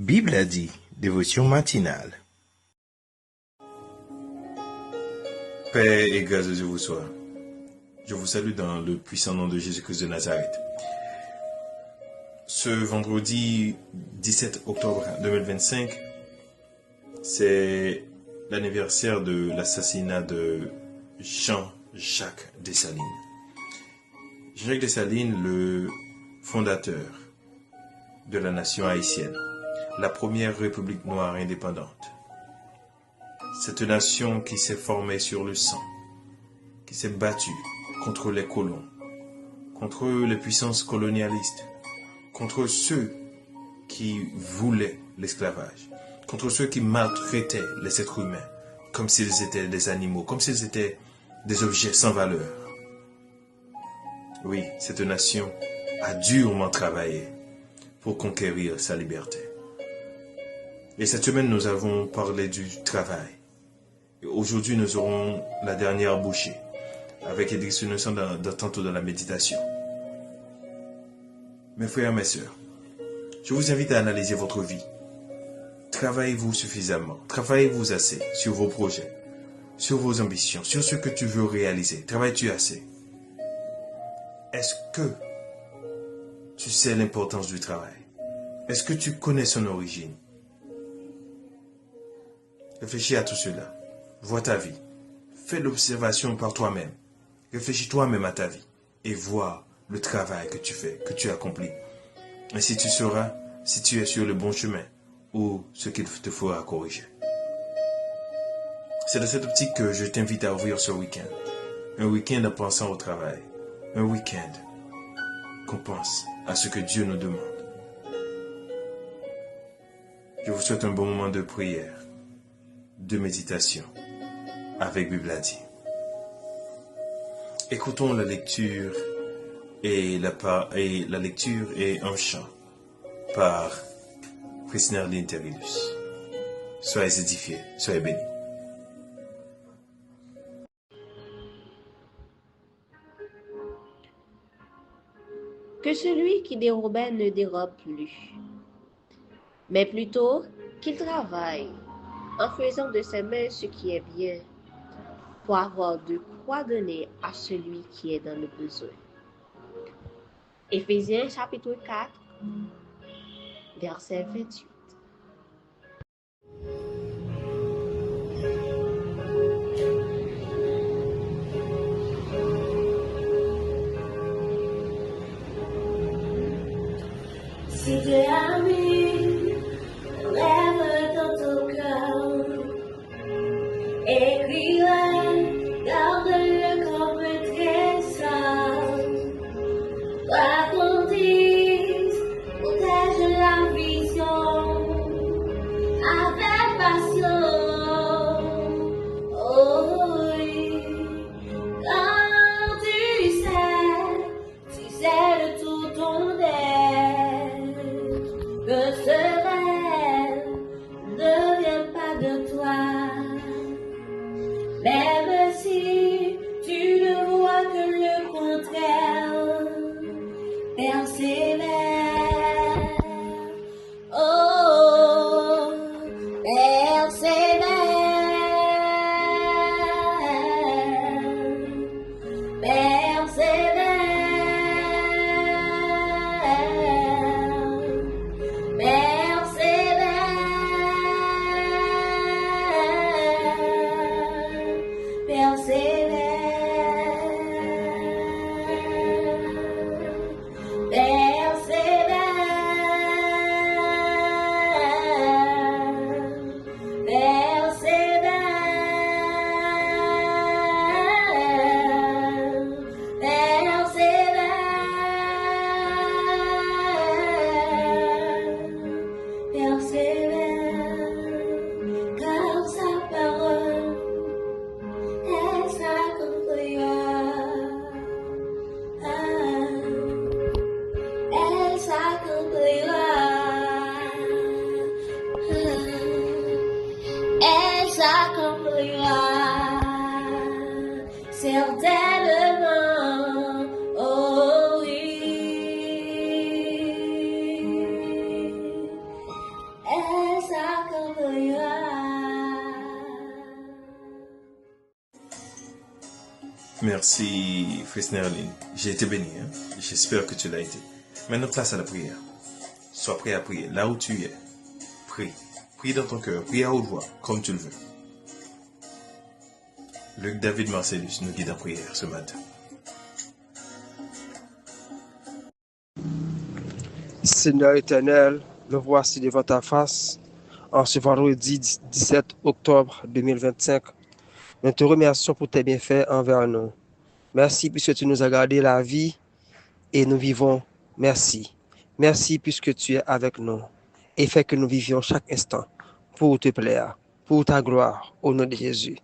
Bible a dit, dévotion matinale. Paix et grâce de Dieu vous soit. Je vous salue dans le puissant nom de Jésus-Christ de Nazareth. Ce vendredi 17 octobre 2025, c'est l'anniversaire de l'assassinat de Jean-Jacques Dessalines. Jean-Jacques Dessalines, le fondateur de la nation haïtienne, la première république noire indépendante. Cette nation qui s'est formée sur le sang, qui s'est battue contre les colons, contre les puissances colonialistes, contre ceux qui voulaient l'esclavage, contre ceux qui maltraitaient les êtres humains comme s'ils étaient des animaux, comme s'ils étaient des objets sans valeur. Oui, cette nation a durement travaillé pour conquérir sa liberté. Et cette semaine, nous avons parlé du travail. Et aujourd'hui, nous aurons la dernière bouchée avec Edric Innocent tantôt dans la méditation. Mes frères, mes sœurs, je vous invite à analyser votre vie. Travaillez-vous suffisamment? Travaillez-vous assez sur vos projets, sur vos ambitions, sur ce que tu veux réaliser? Travailles-tu assez? Est-ce que tu sais l'importance du travail? Est-ce que tu connais son origine? Réfléchis à tout cela. Vois ta vie. Fais l'observation par toi-même. Réfléchis toi-même à ta vie et vois le travail que tu fais, que tu accomplis. Ainsi tu sauras si tu es sur le bon chemin ou ce qu'il te faudra corriger. C'est dans cette optique que je t'invite à ouvrir ce week-end. Un week-end en pensant au travail. Un week-end qu'on pense à ce que Dieu nous demande. Je vous souhaite un bon moment de prière, de méditation, avec Bible a dit. Écoutons la lecture et la lecture et un chant par Christina Linterilus. Soyez édifiés, soyez bénis. Que celui qui dérobait ne dérobe plus, mais plutôt qu'il travaille en faisant de ses mains ce qui est bien, pour avoir de quoi donner à celui qui est dans le besoin. Éphésiens chapitre 4, verset 28. Si tu es ami, lève dans ton cœur, écris-le, garde-le comme un trésor. Racontise, protège la vision, Merci, Fresnerline. J'ai été béni. J'espère que tu l'as été. Maintenant, place à la prière. Sois prêt à prier. Là où tu es, prie. Prie dans ton cœur. Prie à haute voix, comme tu le veux. Luc David Marcellus nous guide en prière ce matin. Seigneur éternel, nous voici devant ta face en ce vendredi 17 octobre 2025. Nous te remercions pour tes bienfaits envers nous. Merci puisque tu nous as gardé la vie et nous vivons. Merci. Merci puisque tu es avec nous et fais que nous vivions chaque instant pour te plaire, pour ta gloire, au nom de Jésus.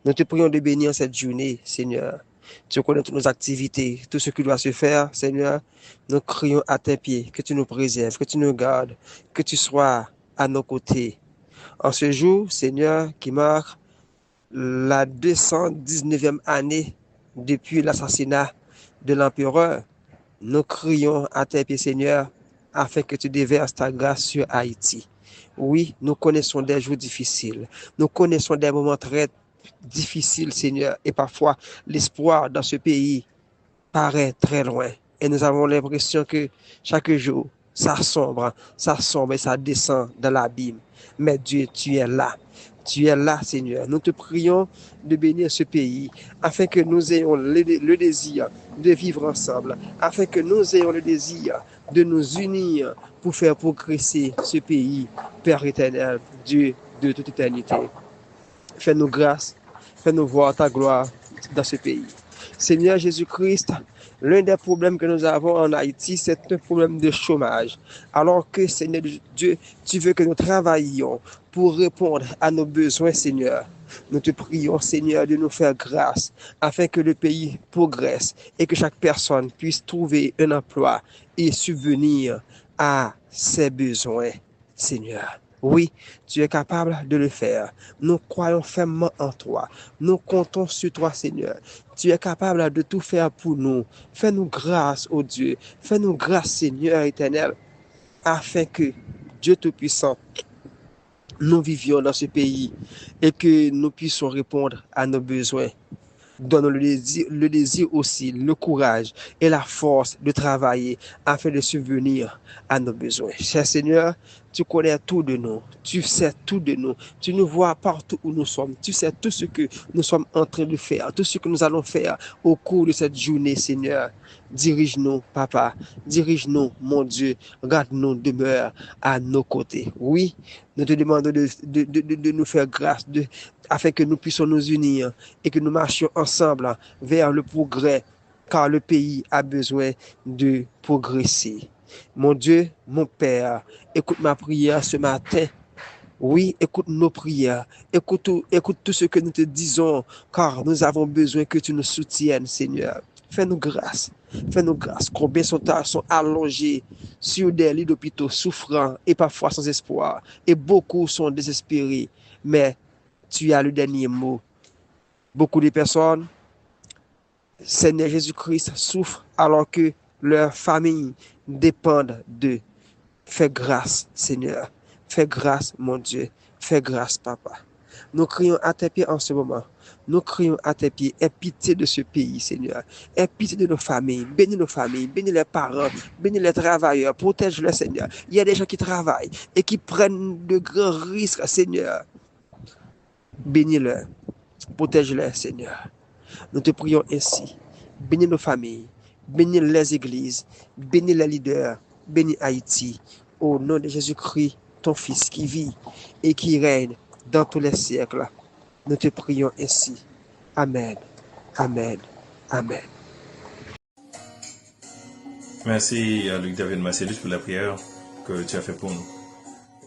Nous te prions de bénir cette journée, Seigneur. Tu connais toutes nos activités, tout ce qui doit se faire, Seigneur. Nous crions à tes pieds, que tu nous préserves, que tu nous gardes, que tu sois à nos côtés. En ce jour, Seigneur, qui marque la 219e année depuis l'assassinat de l'empereur, nous crions à tes pieds, Seigneur, afin que tu déverses ta grâce sur Haïti. Oui, nous connaissons des jours difficiles, nous connaissons des moments très difficiles, Seigneur, et parfois l'espoir dans ce pays paraît très loin. Et nous avons l'impression que chaque jour, ça sombre et ça descend dans l'abîme. Mais Dieu, tu es là. Tu es là, Seigneur. Nous te prions de bénir ce pays, afin que nous ayons le désir de vivre ensemble, afin que nous ayons le désir de nous unir pour faire progresser ce pays, Père éternel, Dieu de toute éternité. Fais-nous grâce, fais-nous voir ta gloire dans ce pays. Seigneur Jésus-Christ, l'un des problèmes que nous avons en Haïti, c'est un problème de chômage. Alors que, Seigneur Dieu, tu veux que nous travaillions pour répondre à nos besoins, Seigneur. Nous te prions, Seigneur, de nous faire grâce afin que le pays progresse et que chaque personne puisse trouver un emploi et subvenir à ses besoins, Seigneur. Oui, tu es capable de le faire. Nous croyons fermement en toi. Nous comptons sur toi, Seigneur. Tu es capable de tout faire pour nous. Fais-nous grâce, ô Dieu. Fais-nous grâce, Seigneur éternel, afin que Dieu Tout-Puissant, nous vivions dans ce pays et que nous puissions répondre à nos besoins. Donne-nous le désir aussi, le courage et la force de travailler afin de subvenir à nos besoins. Cher Seigneur, tu connais tout de nous, tu sais tout de nous, tu nous vois partout où nous sommes, tu sais tout ce que nous sommes en train de faire, tout ce que nous allons faire au cours de cette journée, Seigneur. Dirige-nous, Papa, dirige-nous, mon Dieu, garde-nous, demeure à nos côtés. Oui, nous te demandons de nous faire grâce, afin que nous puissions nous unir et que nous marchions ensemble vers le progrès, car le pays a besoin de progresser. Mon Dieu, mon Père, écoute ma prière ce matin. Oui, écoute nos prières, écoute tout ce que nous te disons, car nous avons besoin que tu nous soutiennes, Seigneur. Fais-nous grâce. Combien sont allongés sur des lits d'hôpitaux souffrants et parfois sans espoir, et beaucoup sont désespérés, mais tu as le dernier mot. Beaucoup de personnes, Seigneur Jésus-Christ, souffrent alors que leurs familles dépendent d'eux. Fais grâce, Seigneur. Fais grâce, mon Dieu. Fais grâce, Papa. Nous crions à tes pieds en ce moment. Nous crions à tes pieds. Aie pitié de ce pays, Seigneur. Aie pitié de nos familles. Bénis nos familles. Bénis les parents. Bénis les travailleurs. Protège-les, Seigneur. Il y a des gens qui travaillent et qui prennent de grands risques, Seigneur. Bénis-les. Protège-les, Seigneur. Nous te prions ainsi. Bénis nos familles. Bénis les églises. Bénis les leaders. Bénis Haïti. Au nom de Jésus-Christ, ton Fils qui vit et qui règne dans tous les siècles. Nous te prions ainsi. Amen. Amen. Amen. Merci à Luc David Marcellus pour la prière que tu as fait pour nous.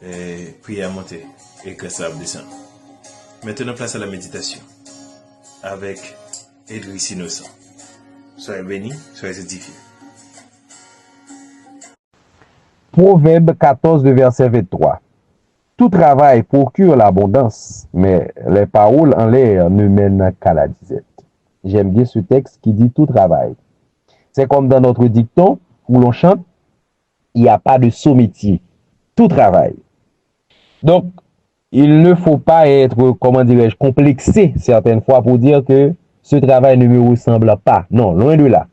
Et prière montée et que ça descend. Maintenant, place à la méditation avec Edris Innocent. Soyez bénis, soyez édifiés. Proverbe 14, verset 23. Tout travail procure l'abondance, mais les paroles en l'air ne mènent qu'à la disette. J'aime bien ce texte qui dit tout travail. C'est comme dans notre dicton où l'on chante, il n'y a pas de sot métier. Tout travail. Donc, il ne faut pas être, comment dirais-je, complexé certaines fois pour dire que ce travail ne me ressemble pas. Non, loin de là.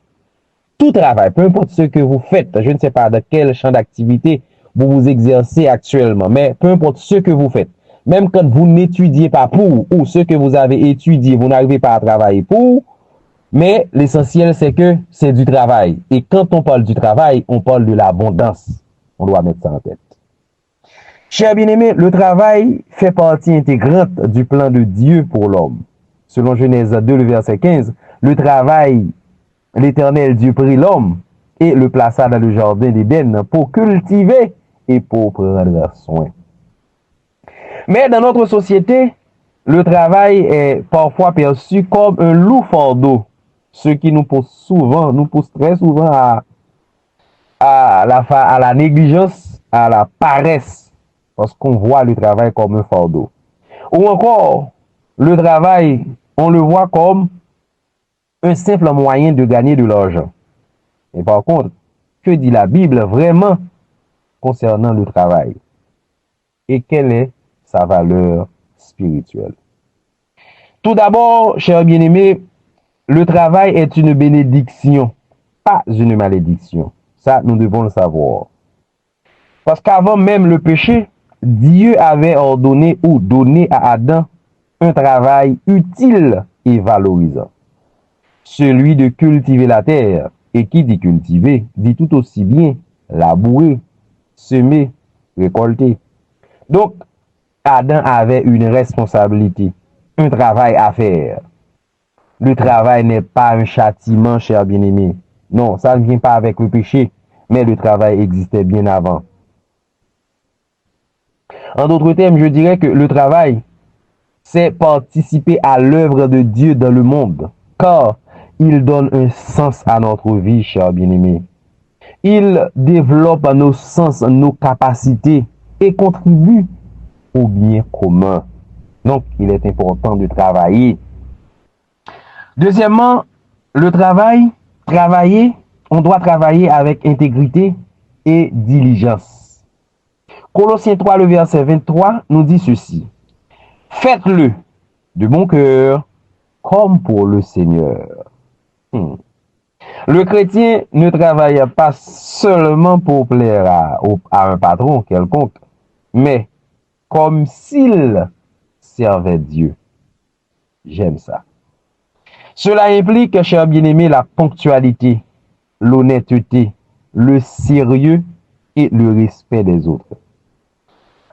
Tout travail, peu importe ce que vous faites, je ne sais pas de quel champ d'activité vous vous exercez actuellement, mais peu importe ce que vous faites, même quand vous n'étudiez pas pour, ou ce que vous avez étudié, vous n'arrivez pas à travailler pour, mais l'essentiel c'est que c'est du travail. Et quand on parle du travail, on parle de l'abondance. On doit mettre ça en tête. Chers bien-aimés, le travail fait partie intégrante du plan de Dieu pour l'homme. Selon Genèse 2, le verset 15, le travail, l'Éternel Dieu prit l'homme et le plaça dans le jardin d'Éden pour cultiver et pour prendre soin. Mais dans notre société, le travail est parfois perçu comme un lourd fardeau, ce qui nous pousse très souvent à la négligence, à la paresse, parce qu'on voit le travail comme un fardeau. Ou encore, le travail, on le voit comme un simple moyen de gagner de l'argent. Et par contre, que dit la Bible vraiment concernant le travail? Et quelle est sa valeur spirituelle? Tout d'abord, chers bien-aimés, le travail est une bénédiction, pas une malédiction. Ça, nous devons le savoir. Parce qu'avant même le péché, Dieu avait ordonné ou donné à Adam un travail utile et valorisant. Celui de cultiver la terre. Et qui dit cultiver, dit tout aussi bien labourer, semer, récolter. Donc, Adam avait une responsabilité, un travail à faire. Le travail n'est pas un châtiment, cher bien-aimé. Non, ça ne vient pas avec le péché, mais le travail existait bien avant. En d'autres termes, je dirais que le travail, c'est participer à l'œuvre de Dieu dans le monde, car il donne un sens à notre vie, cher bien-aimé. Il développe nos sens, nos capacités et contribue au bien commun. Donc, il est important de travailler. Deuxièmement, le travailler, on doit travailler avec intégrité et diligence. Colossiens 3, le verset 23, nous dit ceci. Faites-le de bon cœur, comme pour le Seigneur. Le chrétien ne travaille pas seulement pour plaire à un patron quelconque, mais comme s'il servait Dieu. J'aime ça. Cela implique, cher bien-aimé, la ponctualité, l'honnêteté, le sérieux et le respect des autres.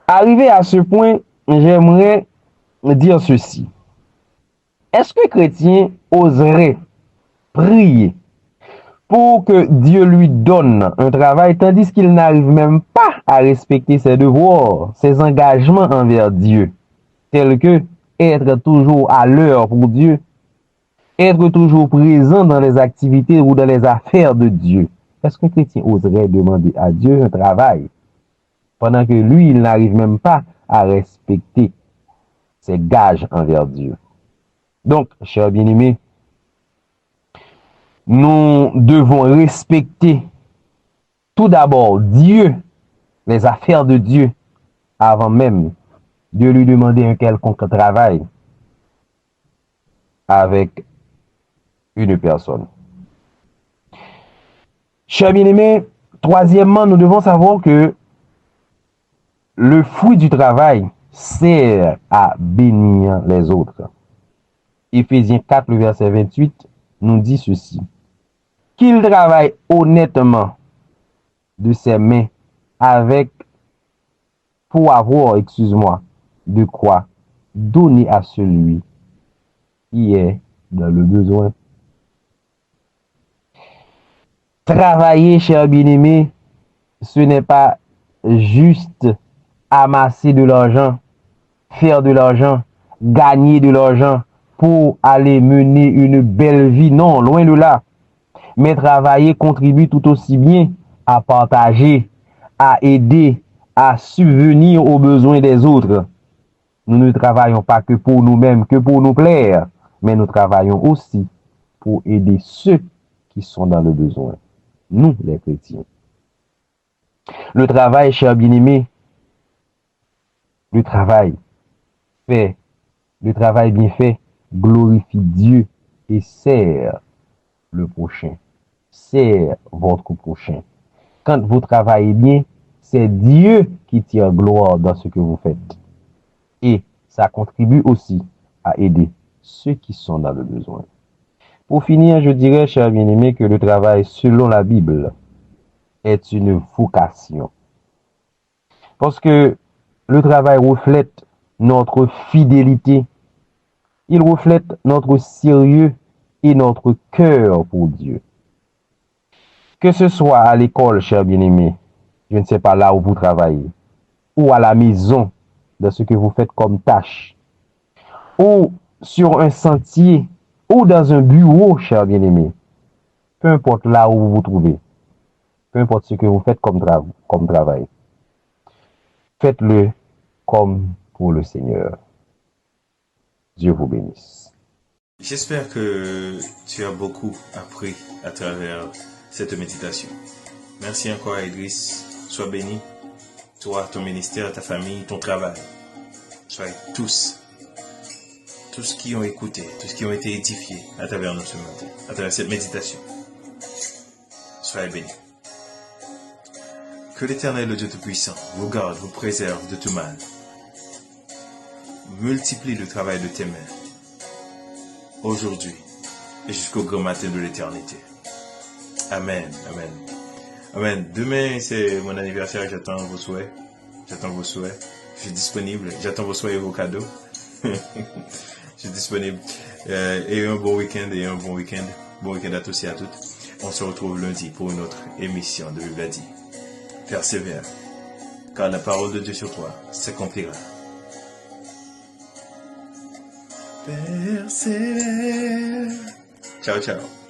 Arrivé à ce point, j'aimerais dire ceci. Est-ce que chrétien oserait prier pour que Dieu lui donne un travail tandis qu'il n'arrive même pas à respecter ses devoirs, ses engagements envers Dieu, tels que être toujours à l'heure pour Dieu, être toujours présent dans les activités ou dans les affaires de Dieu? Est-ce qu'un chrétien oserait demander à Dieu un travail pendant que lui, il n'arrive même pas à respecter ses gages envers Dieu? Donc, chers bien-aimés, nous devons respecter tout d'abord Dieu, les affaires de Dieu, avant même de lui demander un quelconque travail avec une personne. Chers bien-aimés, troisièmement, nous devons savoir que le fruit du travail sert à bénir les autres. Éphésiens 4, le verset 28, nous dit ceci. Qu'il travaille honnêtement de ses mains pour avoir, de quoi donner à celui qui est dans le besoin. Travailler, cher bien-aimé, ce n'est pas juste amasser de l'argent, faire de l'argent, gagner de l'argent pour aller mener une belle vie. Non, loin de là. Mais travailler contribue tout aussi bien à partager, à aider, à subvenir aux besoins des autres. Nous ne travaillons pas que pour nous-mêmes, que pour nous plaire, mais nous travaillons aussi pour aider ceux qui sont dans le besoin. Nous, les chrétiens. Le travail, cher bien-aimé, Le travail fait, le travail bien fait glorifie Dieu et sert le prochain, sert votre prochain. Quand vous travaillez bien, c'est Dieu qui tire gloire dans ce que vous faites. Et ça contribue aussi à aider ceux qui sont dans le besoin. Pour finir, je dirais, chers bien-aimés, que le travail selon la Bible est une vocation. Parce que le travail reflète notre fidélité, il reflète notre sérieux et notre cœur pour Dieu. Que ce soit à l'école, chers bien-aimés, je ne sais pas là où vous travaillez, ou à la maison, de ce que vous faites comme tâche, ou sur un sentier, ou dans un bureau, chers bien-aimés, peu importe là où vous vous trouvez, peu importe ce que vous faites comme travail, faites-le comme pour le Seigneur. Dieu vous bénisse. J'espère que tu as beaucoup appris à travers cette méditation. Merci encore, Idriss. Sois béni. Toi, ton ministère, ta famille, ton travail. Soyez tous qui ont écouté, tous qui ont été édifiés à travers nous ce matin, à travers cette méditation. Soyez bénis. Que l'Éternel, le Dieu Tout-Puissant, vous garde, vous préserve de tout mal. Multiplie le travail de tes mains, aujourd'hui et jusqu'au grand matin de l'éternité. Amen, amen. Amen. Demain, c'est mon anniversaire, j'attends vos souhaits. Je suis disponible, j'attends vos souhaits et vos cadeaux. Je suis disponible. Et un bon week-end Bon week-end à tous et à toutes. On se retrouve lundi pour une autre émission de Bible a dit. Persévère, car la parole de Dieu sur toi s'accomplira. Persévère. Ciao, ciao.